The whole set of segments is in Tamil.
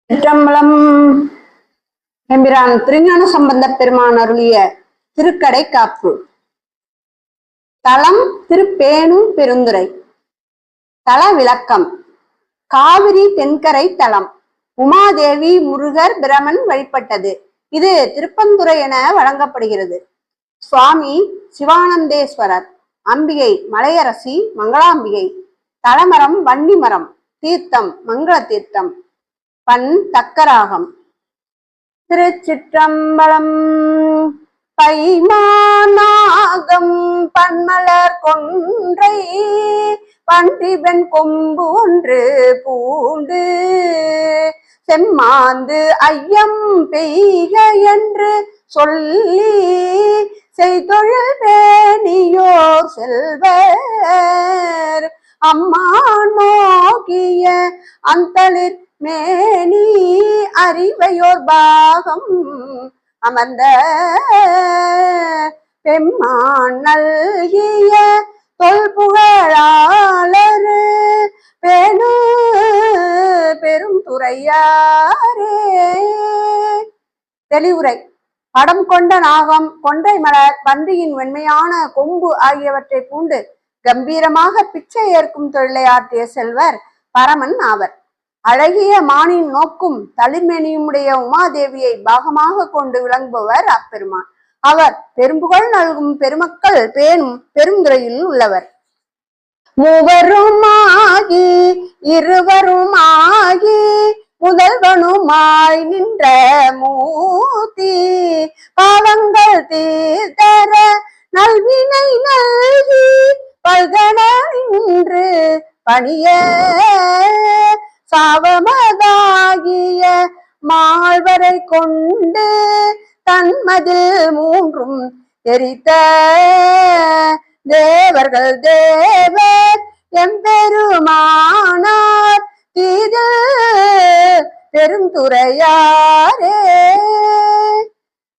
சிற்றம்பலம். எம்பிரான் திருஞான சம்பந்த பெருமான் அருளிய திருக்கடை காப்பு. தலம் திருப்பேணும் பெருந்துறை. தல விளக்கம். காவிரி தென்கரை தலம். உமாதேவி முருகர் பிரமன் வழிபட்டது. இது திருப்பந்துறை என வழங்கப்படுகிறது. சுவாமி சிவானந்தேஸ்வரர். அம்பிகை மலையரசி மங்களாம்பிகை. தலமரம் வன்னிமரம். தீர்த்தம் மங்கள தீர்த்தம். பண் தக்கராகம். திருச்சிற்றம்பலம். பைமானாகம் பன்மலர் கொன்றை பன்றிவன் கொம்பு ஒன்று பூண்டு செம்மாந்து ஐயம் பெய்க என்று சொல்லி செய்தொழில் வேணியோர் செல்வர் அம்மா நோக்கிய அந்தளிர் மேனி அறிவையோர் பாகம் அமர்ந்த பெம்மான் நல்கிய தொல்புகழாளர் பேணு பெரும் துறையாரே. தெளிவுரை. படம் கொண்ட நாகம், கொன்றை மலர், பன்றியின் வெண்மையான கொம்பு ஆகியவற்றை பூண்டு கம்பீரமாக பிச்சை ஏற்கும் தொழிலை ஆற்றிய செல்வர் பரமன் ஆவர். அழகிய மானின் நோக்கும் தளிர்மேனியுடைய உமாதேவியை பாகமாக கொண்டு விளங்குபவர் அப்பெருமான். அவர் பெரும்புகழ் நல்கும் பெருமக்கள் பேணும் பெருந்துறையில் உள்ளவர். மூவருமாகி இருவருமாகி முதல்வனுமாய் நின்ற மூர்த்தி பாவங்கள் தீர்த்தர நல்வினை நல்கி பல்கன நின்று பணிய சாவமதாகிய மாழ்வரை கொண்டு தன்மதில் மூன்றும் எரித்த தேவர்கள் தேவர் எம்பெருமானார் தீது பெருந்துறையாரே.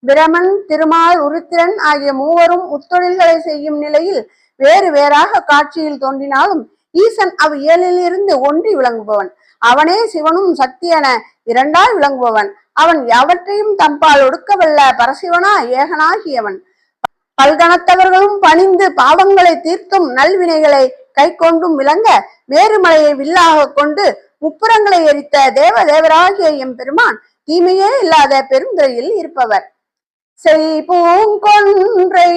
பிரமன், திருமால், உருத்திரன் ஆகிய மூவரும் முத்தொழில்களை செய்யும் நிலையில் வேறு வேறாக காட்சியில் தோன்றினாலும் ஈசன் அவ் இயலில் இருந்து ஒன்றி விளங்குபவன். அவனே சிவனும் சக்தி என இரண்டாய் விளங்குபவன். அவன் எவற்றையும் தம்பால் ஒடுக்கவல்ல பரசிவனா ஏகனாகியவன். பல்கணத்தவர்களும் பணிந்து பாவங்களை தீர்த்தும் நல்வினைகளை கை கொண்டும் விளங்க மேருமலையை வில்லாக கொண்டு முப்புறங்களை எரித்த தேவதேவராகிய எம்பெருமான் தீமையே இல்லாத பெருந்துறையில் இருப்பவர். செய்பூங்கொன்றை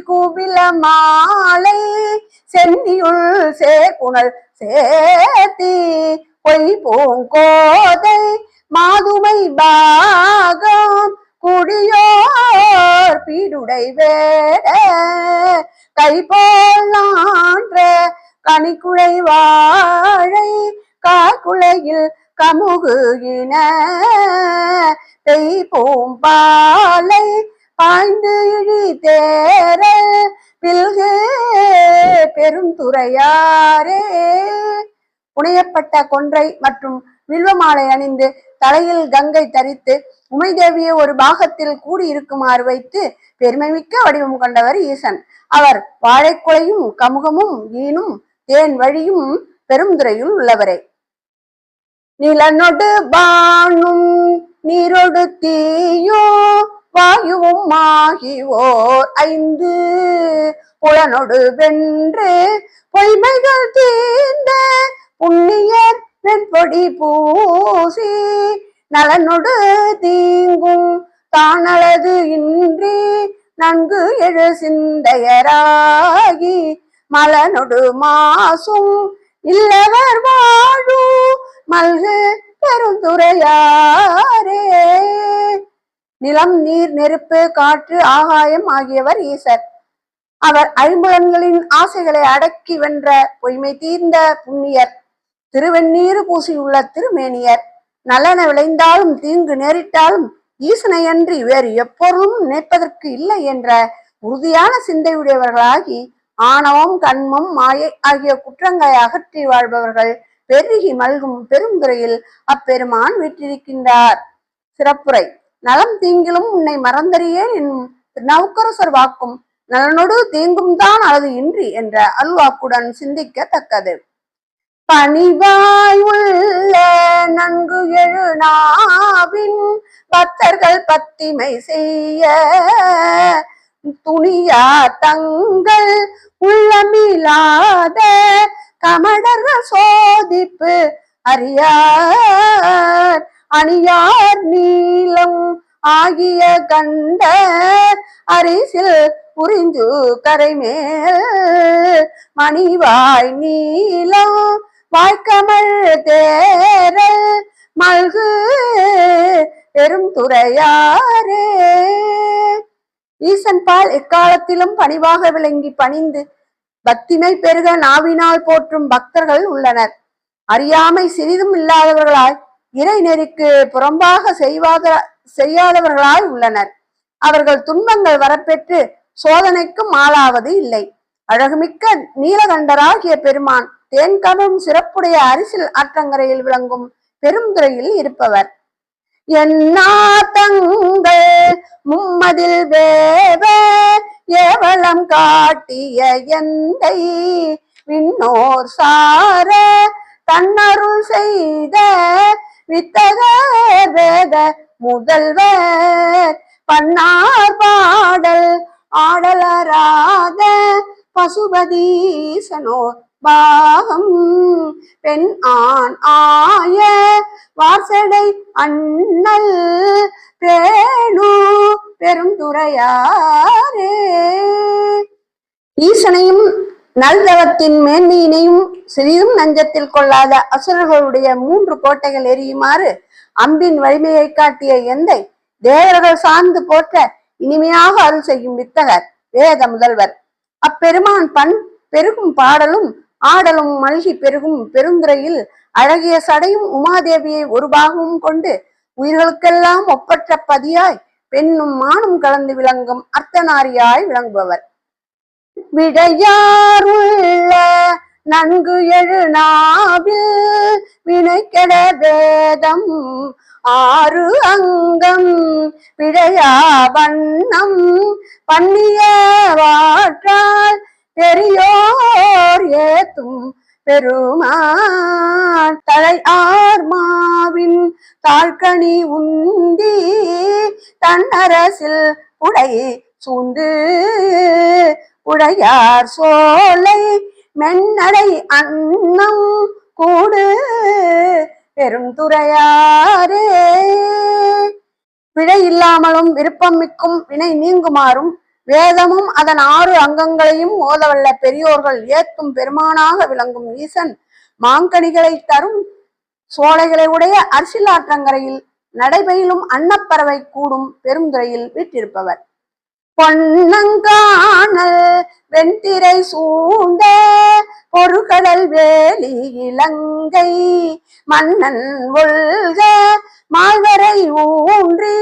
குபில மாலை சென்னியுள் சேர்ப்புணல் சேர்த்தி பொய் பூங்கோதை மாதுமை பாகம் குடியோர் பீடுடை வேட கைபோல் நான்ற கனிக்குழை வாழை காக்குளையில் கமுகுகின பூம்பாலை பாய்ந்து இழி தேர பில்கு பெருந்துறையாரே. புனையப்பட்ட கொன்றை மற்றும் வில்வமாலை அணிந்து தலையில் கங்கை தரித்து உமைதேவியை ஒரு பாகத்தில் கூடியிருக்குமாறு வைத்து பெருமைமிக்க வடிவம் கொண்டவர் ஈசன். அவர் வாழைக்குலையும் கமுகமும் ஈனும் தேன் வழியும் பெருந்துறையில் உள்ளவரே. நிலனொடு பானும் நீரொடு தீயோ வாயுவும் ஆகியோர் ஐந்து புலனொடு வென்று பொய்மைகள் தீர்ந்த புண்ணியர் வெண்பொடி பூசி நலனொடு தீங்கும் தானளது இன்றி நன்கு எழு சிந்தையராகி மலனொடு மாசும் இல்லவர் வாழு மல்கு பெருந்துறையாரே. நிலம், நீர், நெருப்பு, காற்று, ஆகாயம் ஆகியவர் ஈசர். அவர் ஐம்புலன்களின் ஆசைகளை அடக்கி வென்ற பொய்மை தீர்ந்த புண்ணியர். திருவெண்ணீர் பூசியுள்ள திருமேனியர். நல்லன விளைந்தாலும் தீங்கு நேரிட்டாலும் ஈசனை அன்றி வேறு எப்பொருளும் நினைப்பதற்கு இல்லை என்ற உறுதியான சிந்தையுடையவர்களாகி ஆணவம், கண்மம், மாயை ஆகிய குற்றங்களை அகற்றி வாழ்பவர்கள் பெருகி மல்கும் பெருந்துறையில் அப்பெருமான் வீற்றிருக்கின்றார். சிறப்புரை. நலம் தீங்கிலும் உன்னை மறந்தறியேன் என்னும் திருநாவுக்கரசர் வாக்கும் நலனொடு தீங்கும் தான் அல்லது இன்றி என்ற அல்வாக்குடன் சிந்திக்கத்தக்கது. பணிவாய் உள்ள நன்கு எழுநாவின் பக்தர்கள் பத்திமை செய்ய துணியா தங்கள் உள்ளமில்லாத கமடர்கள் சோதிப்பு அறியார் அணியார் நீளம் ஆகிய கண்ட அரிசில் புரிஞ்சு கரைமேல் மணிவாய் நீளம் வாய்க்கமழ் தேரல் மல்கு பெரும் துறையாரே. ஈசன் பால் எக்காலத்திலும் பணிவாக விளங்கி பணிந்து பக்திமை பெருக நாவினால் போற்றும் பக்தர்கள் உள்ளனர். அறியாமை சிறிதும் இல்லாதவர்களாய் இறை நெறிக்கு புறம்பாக செய்யாதவர்களாய் உள்ளனர். அவர்கள் துன்பங்கள் வரப்பெற்று சோதனைக்கும் ஆளாவது இல்லை. அழகுமிக்க நீலகண்டராகிய பெருமான் தேன்கமம் சிறப்புடைய அரிசில் ஆற்றங்கரையில் விளங்கும் பெருந்துறையில் இருப்பவர். என்னா தங்கள் மும்மதில் வேவ ஏவலம் காட்டிய எந்தை விண்ணோர் சார தன்னருள் செய்த வித்தகர் வேத முதல்வர் பன்னார் பாடல் ஆடலராத பசுபதீசனோ பாகம் பெண் ஆண் ஆய வாசடை அண்ணல் பேணு பெருந்துறையாரே. ஈசனையும் நல்தவத்தின் மேன்மையினையும் சிறிதும் நஞ்சத்தில் கொள்ளாத அசுரர்களுடைய 3 கோட்டைகள் எரியுமாறு அம்பின் வலிமையை காட்டிய எந்தை தேவர்கள் சார்ந்து போற்ற இனிமையாக அருள் செய்யும் வித்தகர் வேத முதல்வர். அப்பெருமான் பெருகும் பாடலும் ஆடலும் மல்கி பெருகும் பெருந்துறையில் அழகிய சடையும் உமாதேவியை ஒரு பாகமும் கொண்டு உயிர்களுக்கெல்லாம் ஒப்பற்ற பதியாய் பெண்ணும் மானும் கலந்து விளங்கும் அர்த்தநாரியாய் விளங்குபவர். விடையாருள்ள நன்கு எழுநாவில் வினைக்கெட வேதம் 6 அங்கம் பிழையா வண்ணம் பண்ணிய வாற்றால் பெரியோர் ஏத்தும் பெருமான் தழை ஆர்மாவின் தாழ்கனி உந்தி தன்னரசில் உடை சூந்து உடையார் சோலை மென்னடை அன்னம் கூடு பெருந்துறையாரே. பிழை இல்லாமலும் விருப்பம் மிக்கும் வினை நீங்குமாறும் வேதமும் அதன் 6 அங்கங்களையும் ஓதவல்ல பெரியோர்கள் ஏத்தும் பெருமானாக விளங்கும் ஈசன் மாங்கனிகளை தரும் சோலைகளை உடைய அரிசிலாற்றங்கரையில் நடைபயிலும் அன்னப்பறவை கூடும் பெருந்துறையில் வீற்றிருப்பவர். பொன்னங்கானல் வெண்திரை சூழ்ந்த பொருகடல் வேலி இலங்கை மன்னன் ஒல்க மால்வரை ஊன்றி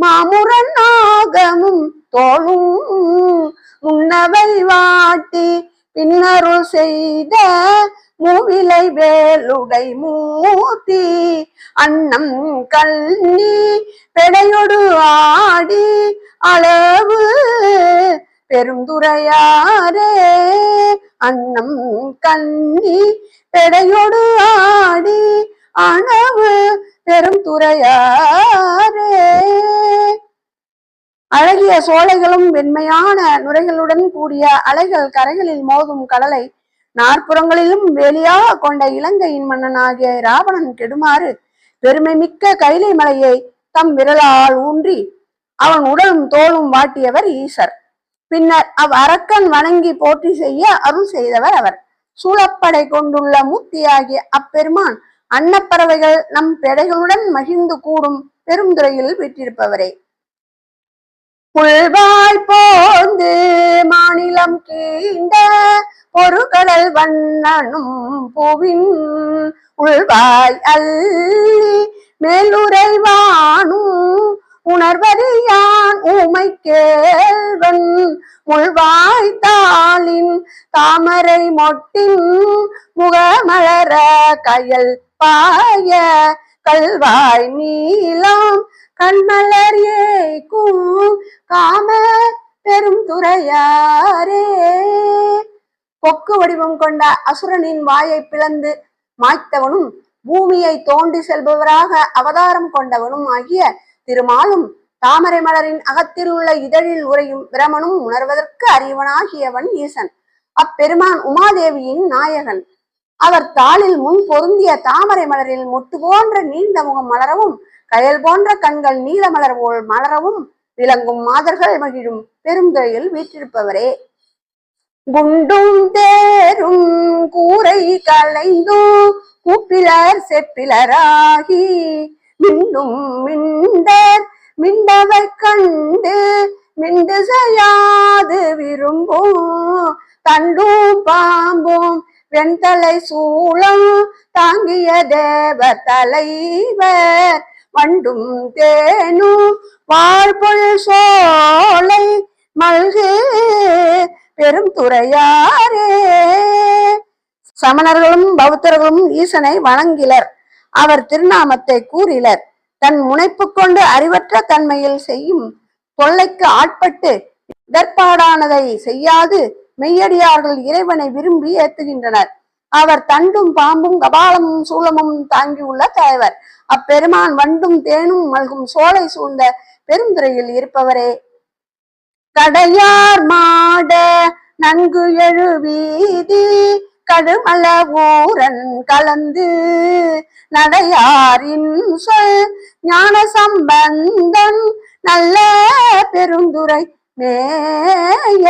மாமுரன் ஆகமும் தோளும் முன்னவை வாட்டி பின்னருள் செய்த மூவிலை வேலுடை மூர்த்தி அன்னம் கண்ணி பெடையொடு ஆடி அளவு பெருந்துறையாரே. அன்னம் கண்ணி பெடையொடு ஆடி அளவு பெருந்துறையாரே. அழகிய சோலைகளும் வெண்மையான நுரைகளுடன் கூடிய அலைகள் கரைகளில் மோதும் கடலை 4 புறங்களிலும் வேலியாக கொண்ட இலங்கையின் மன்னனாகிய ராவணன் கெடுமாறு பெருமை மிக்க கைலை மலையை தம் விரலால் ஊன்றி அவன் உடலும் தோளும் வாட்டியவர் ஈசர். பின்னர் அரக்கன் வணங்கி போற்றி செய்ய அருள் செய்தவர் அவர். சூழப்படை கொண்டுள்ள மூர்த்தியாகிய அப்பெருமான் அன்னப்பறவைகள் நம் பெடைகளுடன் மகிழ்ந்து கூடும் பெருந்துறையில் வீற்றிருப்பவரே. புல்வாய் போந்து மாநிலம் கீண்ட பொருகடல் வண்ணனும் பூவின் உள்வாய் அள்ளி மேலுரைவானும் உணர்வறியான் ஊமை கேள்வன் முள்வாய் தாளின் தாமரை மொட்டின் முகமலர கயல் பாய கல்வாய் நீளம் கண்மலர் ஏக்கும் காம பெருந்துறையாரே. கொக்கு வடிவம் கொண்ட அசுரனின் வாயை பிளந்து மாய்த்தவனும் பூமியை தோண்டி செல்பவராக அவதாரம் கொண்டவனும் ஆகிய திருமாலும் தாமரை மலரின் அகத்தில் உள்ள இதழில் உறையும் பிரமனும் உணர்வதற்கு அறிவனாகியவன் ஈசன். அப்பெருமான் உமாதேவியின் நாயகன். அவர் தாளில் முன் பொருந்திய தாமரை மலரில் மொட்டு போன்ற நீண்ட முகம் மலரவும் கயல் போன்ற கண்கள் நீல மலர் போல் மலரவும் விளங்கும் மாதர்கள் மகிழும் பெருந்துறையில் வீற்றிருப்பவரே. குண்டும் தேரும் கூரை கலைந்தும் கூப்பிலர் செப்பிலராகி மிண்டும் மிண்டர் மிண்டவர் கண்டு மிண்டு செய்யாது விரும்பும் தண்டும் பாம்பும் வெண்தலை சூளம் தாங்கிய தேவ தலைவர் வண்டும் தேனும் வாழ்பொல் சோலை மல்கு பெரும் துறையாரே. சமணர்களும் பௌத்தர்களும் ஈசனை வணங்கிலர். அவர் திருநாமத்தை கூறிலர். தன் முனைப்பு கொண்டு அறிவற்ற தன்மையில் செய்யும் தொல்லைக்கு ஆட்பட்டு இடர்பாடானதை செய்யாது மெய்யடியார்கள் இறைவனை விரும்பி ஏத்துகின்றனர். அவர் தண்டும் பாம்பும் கபாலமும் சூலமும் தாங்கியுள்ள தலைவர். அப்பெருமான் வண்டும் தேனும் மல்கும் சோலை சூழ்ந்த பெருந்துறையில் இருப்பவரே. கடையார் மாட நன்கு எழு வீதி கடுமல ஊரன் கலந்து நடையாரின் சொல் ஞான சம்பந்தன் நல்ல பெருந்துரை மேய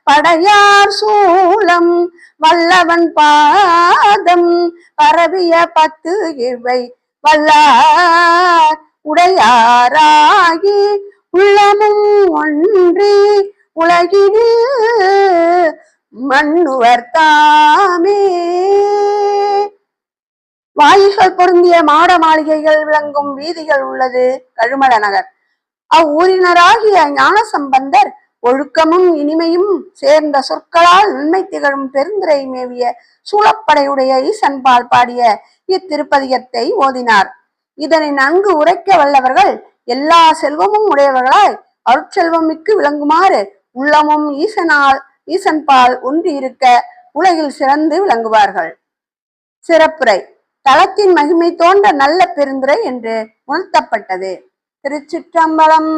படையார் சூலம் வல்லவன் பாதம் பரவிய 10 இவை வல்லார் உடையாராகி உள்ளமும் ஒன்றி உலகினில் மண்ணுவர் தாமே. வாயில்கள் பொருந்திய மாட மாளிகைகள் விளங்கும் வீதிகள் உள்ளது கழுமல நகர். அவ்வூரினராகிய ஞான சம்பந்தர் ஒழுக்கமும் இனிமையும் சேர்ந்த சொற்களால் நன்மை திகழும் பெருந்துரை மேவிய சூழப்படையுடைய ஈசன்பால் பாடிய இத்திருப்பதிகத்தை ஓதினார். இதனை நன்கு உரைக்க வல்லவர்கள் எல்லா செல்வமும் உடையவர்களாய் அருட்செல்வம் மிக்கு விளங்குமாறு உள்ளமும் ஈசன்பால் ஒன்றி இருக்க உலகில் சிறந்து விளங்குவார்கள். சிறப்புரை. தலத்தின் மகிமை தோன்ற நல்ல பெருந்துரை என்று உணர்த்தப்பட்டது. திருச்சிற்றம்பலம்.